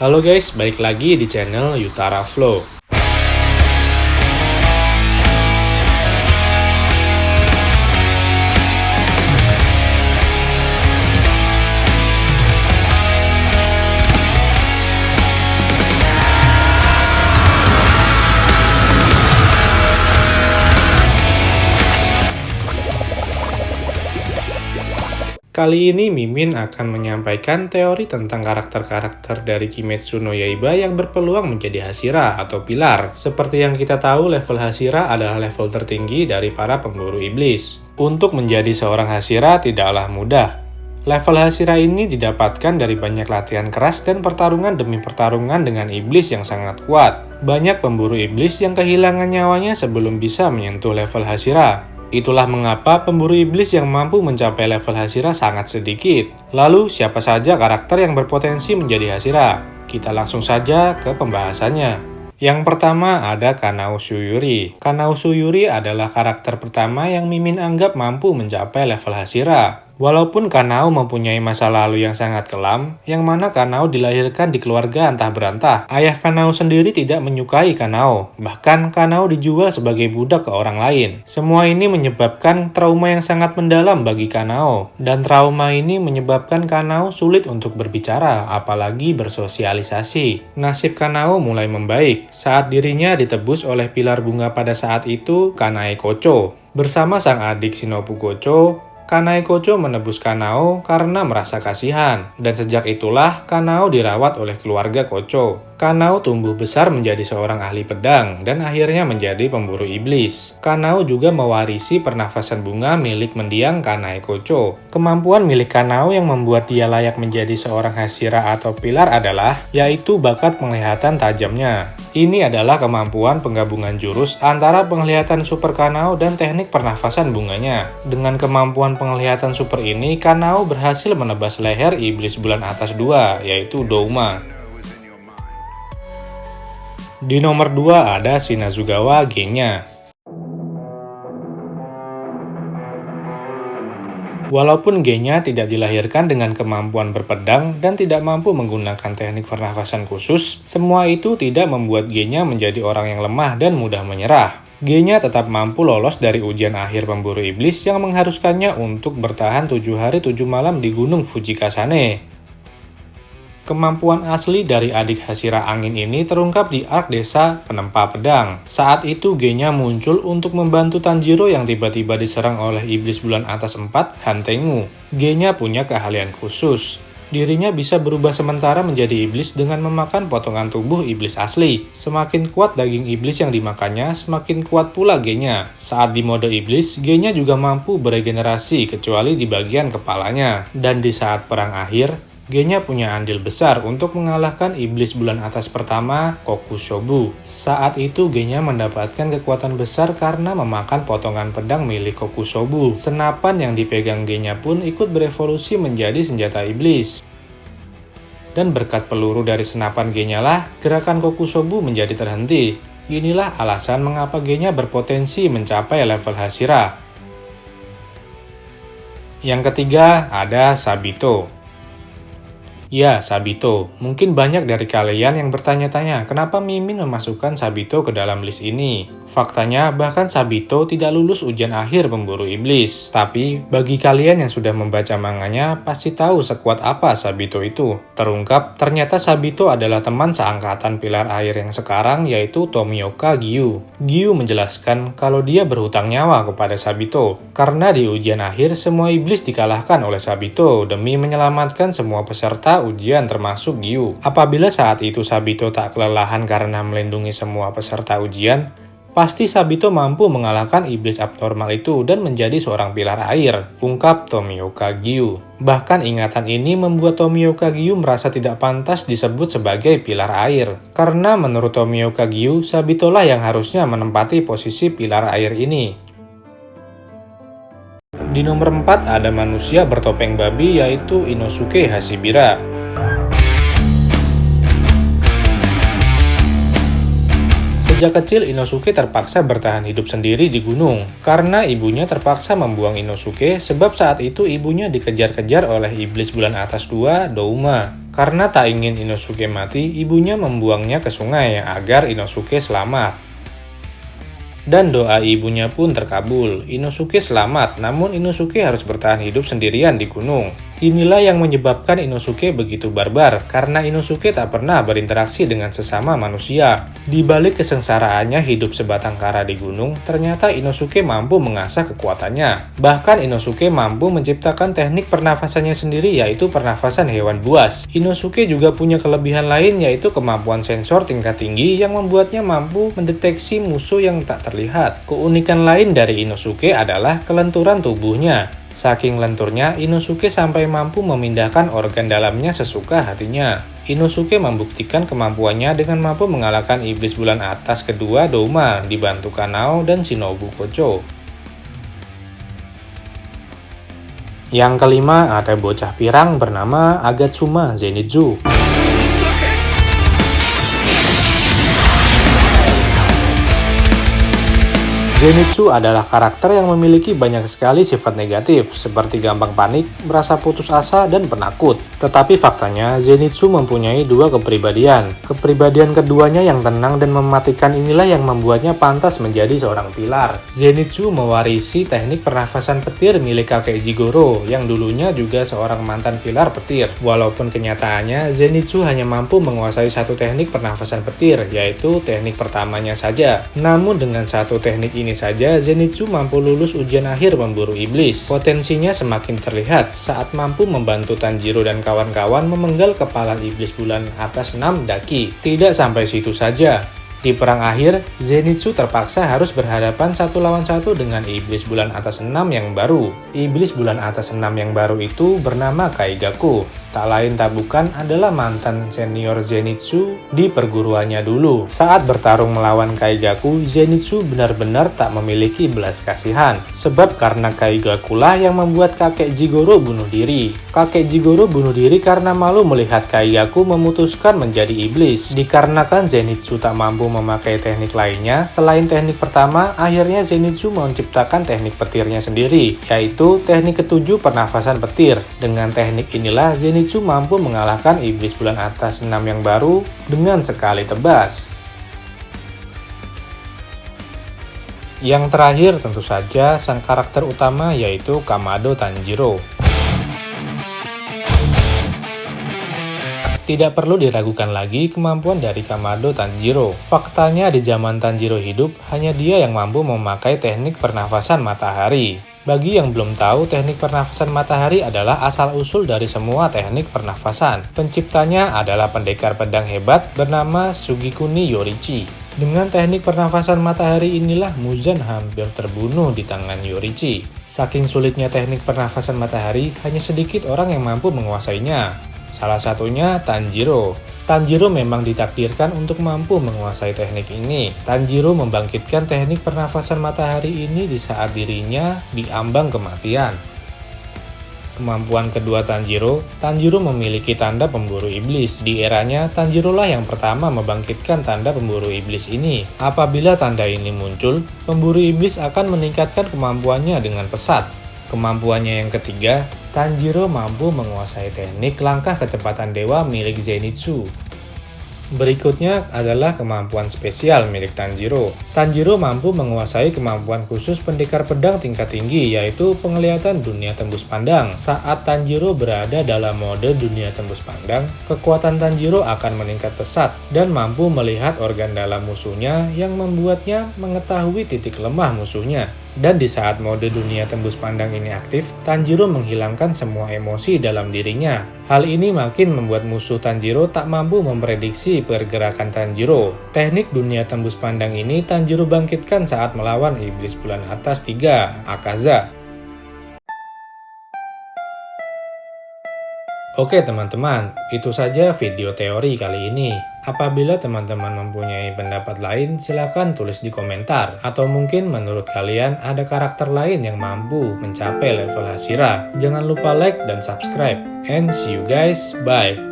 Halo guys, balik lagi di channel Yutara Flow. Kali ini Mimin akan menyampaikan teori tentang karakter-karakter dari Kimetsu no Yaiba yang berpeluang menjadi Hashira atau pilar. Seperti yang kita tahu, level Hashira adalah level tertinggi dari para pemburu iblis. Untuk menjadi seorang Hashira tidaklah mudah. Level Hashira ini didapatkan dari banyak latihan keras dan pertarungan demi pertarungan dengan iblis yang sangat kuat. Banyak pemburu iblis yang kehilangan nyawanya sebelum bisa menyentuh level Hashira. Itulah mengapa pemburu iblis yang mampu mencapai level Hashira sangat sedikit. Lalu, siapa saja karakter yang berpotensi menjadi Hashira? Kita langsung saja ke pembahasannya. Yang pertama ada Kanao Shuyuri. Kanao Shuyuri adalah karakter pertama yang Mimin anggap mampu mencapai level Hashira. Walaupun Kanao mempunyai masa lalu yang sangat kelam, yang mana Kanao dilahirkan di keluarga antah berantah. Ayah Kanao sendiri tidak menyukai Kanao, bahkan Kanao dijual sebagai budak ke orang lain. Semua ini menyebabkan trauma yang sangat mendalam bagi Kanao, dan trauma ini menyebabkan Kanao sulit untuk berbicara, apalagi bersosialisasi. Nasib Kanao mulai membaik saat dirinya ditebus oleh pilar bunga pada saat itu, Kanae Kocho. Bersama sang adik Shinobu Kocho, Kanae Kocho menebus Kanao karena merasa kasihan, dan sejak itulah Kanao dirawat oleh keluarga Kocho. Kanao tumbuh besar menjadi seorang ahli pedang dan akhirnya menjadi pemburu iblis. Kanao juga mewarisi pernafasan bunga milik mendiang Kanae Kocho. Kemampuan milik Kanao yang membuat dia layak menjadi seorang Hashira atau pilar adalah yaitu bakat penglihatan tajamnya. Ini adalah kemampuan penggabungan jurus antara penglihatan super Kanao dan teknik pernafasan bunganya. Dengan kemampuan penglihatan super ini, Kanao berhasil menebas leher iblis bulan atas 2, yaitu Douma. Di nomor 2 ada Shinazugawa Genya. Walaupun Genya tidak dilahirkan dengan kemampuan berpedang dan tidak mampu menggunakan teknik pernafasan khusus, semua itu tidak membuat Genya menjadi orang yang lemah dan mudah menyerah. Genya tetap mampu lolos dari ujian akhir pemburu iblis yang mengharuskannya untuk bertahan 7 hari 7 malam di Gunung Fujikasane. Kemampuan asli dari adik Hashira angin ini terungkap di arc desa Penempa Pedang. Saat itu Genya muncul untuk membantu Tanjiro yang tiba-tiba diserang oleh iblis bulan atas 4, Hantengu. Genya punya keahlian khusus. Dirinya bisa berubah sementara menjadi iblis dengan memakan potongan tubuh iblis asli. Semakin kuat daging iblis yang dimakannya, semakin kuat pula Genya. Saat di mode iblis, Genya juga mampu beregenerasi kecuali di bagian kepalanya. Dan di saat perang akhir, Genya punya andil besar untuk mengalahkan iblis bulan atas pertama, Kokushobu. Saat itu Genya mendapatkan kekuatan besar karena memakan potongan pedang milik Kokushobu. Senapan yang dipegang Genya pun ikut berevolusi menjadi senjata iblis. Dan berkat peluru dari senapan Genya lah, gerakan Kokushobu menjadi terhenti. Inilah alasan mengapa Genya berpotensi mencapai level Hashira. Yang ketiga ada Sabito. Ya, Sabito. Mungkin banyak dari kalian yang bertanya-tanya, kenapa Mimin memasukkan Sabito ke dalam list ini? Faktanya, bahkan Sabito tidak lulus ujian akhir pemburu iblis. Tapi, bagi kalian yang sudah membaca manganya, pasti tahu sekuat apa Sabito itu. Terungkap, ternyata Sabito adalah teman seangkatan pilar air yang sekarang, yaitu Tomioka Gyu. Gyu menjelaskan kalau dia berhutang nyawa kepada Sabito, karena di ujian akhir semua iblis dikalahkan oleh Sabito demi menyelamatkan semua peserta ujian termasuk Gyu. Apabila saat itu Sabito tak kelelahan karena melindungi semua peserta ujian, pasti Sabito mampu mengalahkan iblis abnormal itu dan menjadi seorang pilar air, ungkap Tomioka Gyu. Bahkan ingatan ini membuat Tomioka Gyu merasa tidak pantas disebut sebagai pilar air. Karena menurut Tomioka Gyu, Sabito lah yang harusnya menempati posisi pilar air ini. Di nomor 4 ada manusia bertopeng babi yaitu Inosuke Hashibira. Sejak kecil, Inosuke terpaksa bertahan hidup sendiri di gunung, karena ibunya terpaksa membuang Inosuke sebab saat itu ibunya dikejar-kejar oleh iblis bulan atas 2, Douma. Karena tak ingin Inosuke mati, ibunya membuangnya ke sungai agar Inosuke selamat. Dan doa ibunya pun terkabul. Inosuke selamat, namun Inosuke harus bertahan hidup sendirian di gunung. Inilah yang menyebabkan Inosuke begitu barbar, karena Inosuke tak pernah berinteraksi dengan sesama manusia. Di balik kesengsaraannya hidup sebatang kara di gunung, ternyata Inosuke mampu mengasah kekuatannya. Bahkan Inosuke mampu menciptakan teknik pernafasannya sendiri, yaitu pernafasan hewan buas. Inosuke juga punya kelebihan lain, yaitu kemampuan sensor tingkat tinggi yang membuatnya mampu mendeteksi musuh yang tak terlihat. Keunikan lain dari Inosuke adalah kelenturan tubuhnya. Saking lenturnya, Inosuke sampai mampu memindahkan organ dalamnya sesuka hatinya. Inosuke membuktikan kemampuannya dengan mampu mengalahkan iblis bulan atas kedua Douma dibantu Kanao dan Shinobu Kocho. Yang kelima, ada bocah pirang bernama Agatsuma Zenitsu. Zenitsu adalah karakter yang memiliki banyak sekali sifat negatif, seperti gampang panik, merasa putus asa, dan penakut. Tetapi faktanya, Zenitsu mempunyai dua kepribadian. Kepribadian keduanya yang tenang dan mematikan inilah yang membuatnya pantas menjadi seorang pilar. Zenitsu mewarisi teknik pernafasan petir milik kakek Jigoro, yang dulunya juga seorang mantan pilar petir. Walaupun kenyataannya, Zenitsu hanya mampu menguasai satu teknik pernafasan petir, yaitu teknik pertamanya saja. Namun dengan satu teknik ini saja, Zenitsu mampu lulus ujian akhir memburu iblis. Potensinya semakin terlihat saat mampu membantu Tanjiro dan kawan-kawan memenggal kepala iblis bulan atas 6 Daki. Tidak sampai situ saja. Di perang akhir, Zenitsu terpaksa harus berhadapan 1 lawan 1 dengan iblis bulan atas 6 yang baru. Iblis bulan atas 6 yang baru itu bernama Kaigaku. Tak lain tak bukan adalah mantan senior Zenitsu di perguruannya dulu. Saat bertarung melawan Kaigaku, Zenitsu benar-benar tak memiliki belas kasihan. Sebab karena Kaigaku lah yang membuat kakek Jigoro bunuh diri. Kakek Jigoro bunuh diri karena malu melihat Kaigaku memutuskan menjadi iblis. Dikarenakan Zenitsu tak mampu memakai teknik lainnya, selain teknik pertama, akhirnya Zenitsu menciptakan teknik petirnya sendiri, yaitu teknik ketujuh pernafasan petir. Dengan teknik inilah Zenitsu mampu mengalahkan iblis bulan atas 6 yang baru dengan sekali tebas. Yang terakhir tentu saja sang karakter utama, yaitu Kamado Tanjiro. Tidak perlu diragukan lagi kemampuan dari Kamado Tanjiro. Faktanya di zaman Tanjiro hidup, hanya dia yang mampu memakai teknik pernafasan matahari. Bagi yang belum tahu, teknik pernafasan matahari adalah asal-usul dari semua teknik pernafasan. Penciptanya adalah pendekar pedang hebat bernama Sugikuni Yorichi. Dengan teknik pernafasan matahari inilah Muzan hampir terbunuh di tangan Yorichi. Saking sulitnya teknik pernafasan matahari, hanya sedikit orang yang mampu menguasainya. Salah satunya Tanjiro. Tanjiro memang ditakdirkan untuk mampu menguasai teknik ini. Tanjiro membangkitkan teknik pernafasan matahari ini di saat dirinya diambang kematian. Kemampuan kedua Tanjiro memiliki tanda pemburu iblis. Di eranya, Tanjiro lah yang pertama membangkitkan tanda pemburu iblis ini. Apabila tanda ini muncul, pemburu iblis akan meningkatkan kemampuannya dengan pesat. Kemampuannya yang ketiga, Tanjiro mampu menguasai teknik langkah kecepatan dewa milik Zenitsu. Berikutnya adalah kemampuan spesial milik Tanjiro. Tanjiro mampu menguasai kemampuan khusus pendekar pedang tingkat tinggi, yaitu penglihatan dunia tembus pandang. Saat Tanjiro berada dalam mode dunia tembus pandang, kekuatan Tanjiro akan meningkat pesat dan mampu melihat organ dalam musuhnya yang membuatnya mengetahui titik lemah musuhnya. Dan di saat mode dunia tembus pandang ini aktif, Tanjiro menghilangkan semua emosi dalam dirinya. Hal ini makin membuat musuh Tanjiro tak mampu memprediksi pergerakan Tanjiro. Teknik dunia tembus pandang ini Tanjiro bangkitkan saat melawan iblis bulan atas 3, Akaza. Oke teman-teman, itu saja video teori kali ini. Apabila teman-teman mempunyai pendapat lain, silakan tulis di komentar. Atau mungkin menurut kalian ada karakter lain yang mampu mencapai level Hashira. Jangan lupa like dan subscribe. And see you guys, bye!